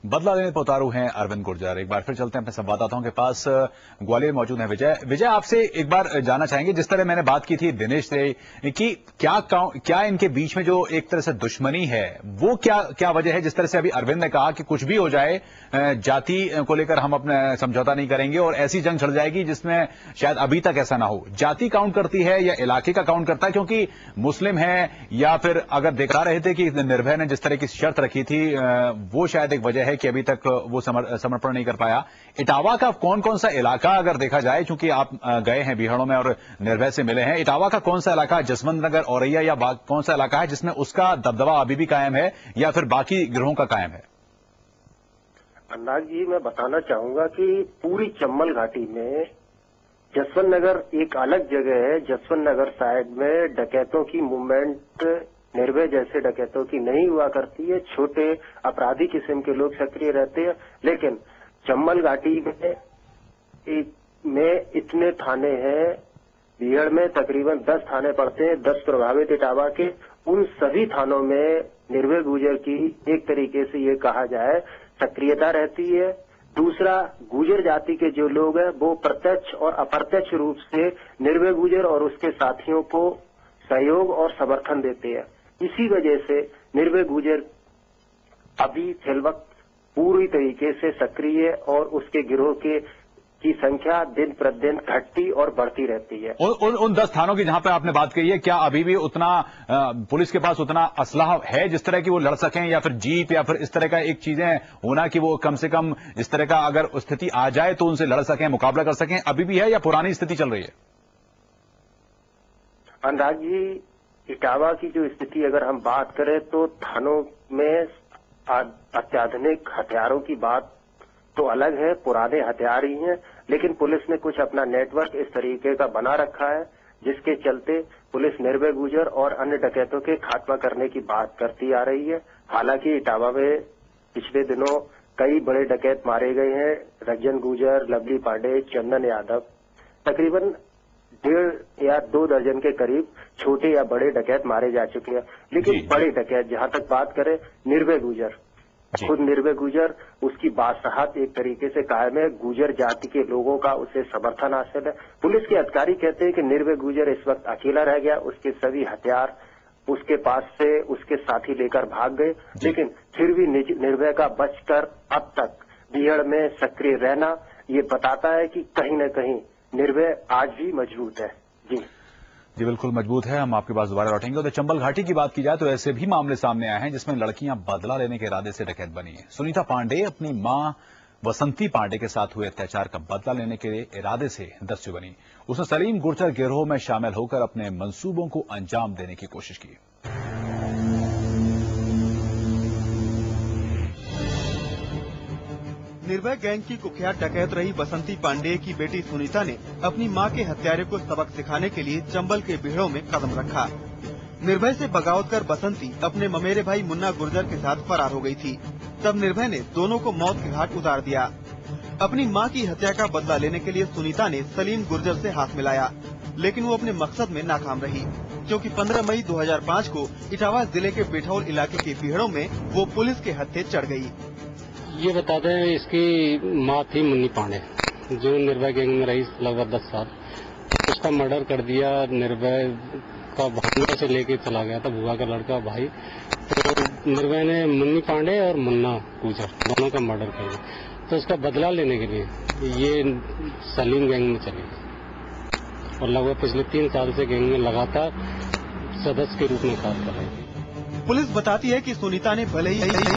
बदला लेने पर उतारू हैं अरविंद गुर्जर। एक बार फिर चलते हैं अपने संवाददाताओं के पास। ग्वालियर मौजूद हैं विजय। आपसे एक बार जानना चाहेंगे, जिस तरह मैंने बात की थी दिनेश से कि क्या इनके बीच में जो एक तरह से दुश्मनी है वो क्या वजह है। जिस तरह से अभी अरविंद ने कहा कि कुछ भी हो जाए जाति को लेकर हम अपना समझौता नहीं करेंगे और ऐसी जंग छिड़ जाएगी जिसमें शायद अभी तक ऐसा ना हो। जाति काउंट करती है या इलाके का काउंट करता है, क्योंकि मुस्लिम है या फिर अगर दिखा रहे थे कि निर्भय ने जिस तरह की शर्त रखी थी वो शायद एक वजह है कि अभी तक वो समर्पण नहीं कर पाया। इटावा का कौन कौन सा इलाका अगर देखा जाए, क्योंकि आप गए हैं बिहाड़ों में और निर्भय से मिले हैं, इटावा का कौन सा इलाका, जसवंत नगर, औरैया या कौन सा इलाका है जिसमें उसका दबदबा अभी भी कायम है या फिर बाकी गिरोहों का कायम है? अनुराग जी, मैं बताना चाहूंगा कि पूरी चंबल घाटी में जसवंत नगर एक अलग जगह है। जसवंत नगर साइड में डकैतों की मूवमेंट निर्भय जैसे डकैतों की नहीं हुआ करती है। छोटे अपराधी किस्म के लोग सक्रिय रहते हैं, लेकिन चंबल घाटी में इतने थाने हैं। बिहड़ में तकरीबन 10 थाने पड़ते हैं, 10 प्रभावित इटावा के। उन सभी थानों में निर्भय गुर्जर की एक तरीके से ये कहा जाए सक्रियता रहती है। दूसरा, गुर्जर जाति के जो लोग हैं वो प्रत्यक्ष और अप्रत्यक्ष रूप से निर्भय गुर्जर और उसके साथियों को सहयोग और समर्थन देते हैं। इसी वजह से निर्भय गुर्जर अभी फिलवक्त पूरी तरीके से सक्रिय है और उसके गिरोह की संख्या दिन प्रतिदिन घटती और बढ़ती रहती है। उन 10 थानों की जहां पे आपने बात कही है, क्या अभी भी उतना पुलिस के पास उतना असलाह है जिस तरह की वो लड़ सकें, या फिर जीप या फिर इस तरह का एक चीजें होना कि वो कम से कम इस तरह का अगर स्थिति आ जाए तो उनसे लड़ सकें, मुकाबला कर सकें, अभी भी है या पुरानी स्थिति चल रही है? अनुराग जी, इटावा की जो स्थिति अगर हम बात करें तो थानों में अत्याधुनिक हथियारों की बात तो अलग है, पुराने हथियार ही हैं, लेकिन पुलिस ने कुछ अपना नेटवर्क इस तरीके का बना रखा है जिसके चलते पुलिस निर्भय गुर्जर और अन्य डकैतों के खात्मा करने की बात करती आ रही है। हालांकि इटावा में पिछले दिनों कई बड़े डकैत मारे गए हैं। रंजन गुर्जर, लवली पांडे, चंदन यादव, तकरीबन 1.5 या 2 दर्जन के करीब छोटे या बड़े डकैत मारे जा चुके हैं। लेकिन बड़े डकैत जहां तक बात करें, निर्भय गुर्जर, खुद निर्भय गुर्जर, उसकी बादशाहत एक तरीके से कायम है। गुर्जर जाति के लोगों का उसे समर्थन हासिल है। पुलिस के अधिकारी कहते हैं कि निर्भय गुर्जर इस वक्त अकेला रह गया, उसके सभी हथियार उसके पास से उसके साथी लेकर भाग गए, लेकिन फिर भी निर्भय का बचकर अब तक बिहड़ में सक्रिय रहना ये बताता है कि कहीं न कहीं निर्भय आज भी मजबूत है। जी बिल्कुल मजबूत है। हम आपके पास दोबारा लौटेंगे। तो चंबल घाटी की बात की जाए तो ऐसे भी मामले सामने आए हैं जिसमें लड़कियां बदला लेने के इरादे से डकैत बनी हैं। सुनीता पांडे अपनी मां वसंती पांडे के साथ हुए अत्याचार का बदला लेने के इरादे से दस्यु बनी। उसने सलीम गुर्जर गिरोह में शामिल होकर अपने मंसूबों को अंजाम देने की कोशिश की। निर्भय गैंग की कुख्यात डकैत रही बसंती पांडे की बेटी सुनीता ने अपनी मां के हत्यारे को सबक सिखाने के लिए चंबल के बिहड़ों में कदम रखा। निर्भय से बगावत कर बसंती अपने ममेरे भाई मुन्ना गुर्जर के साथ फरार हो गई थी। तब निर्भय ने दोनों को मौत के घाट उतार दिया। अपनी मां की हत्या का बदला लेने के लिए सुनीता ने सलीम गुर्जर से हाथ मिलाया, लेकिन वो अपने मकसद में नाकाम रही, क्योंकि 15 मई 2005 को इटावा जिले के बिठौल इलाके के बिहड़ों में वो पुलिस के हत्थे चढ़ गयी। ये बताते हैं इसकी माँ थी मुन्नी पांडे, जो निर्भय गैंग में रही लगभग 10 साल। उसका मर्डर कर दिया। निर्भय का भांजा से लेके चला गया था, बुआ का लड़का भाई। तो निर्भय ने मुन्नी पांडे और मुन्ना गुर्जर दोनों का मर्डर कर दिया। तो उसका बदला लेने के लिए ये सलीम गैंग में चली और लगभग पिछले 3 साल से गैंग में लगातार सदस्य के रूप में काम कर रही थी। पुलिस बताती है कि सुनीता ने भले ही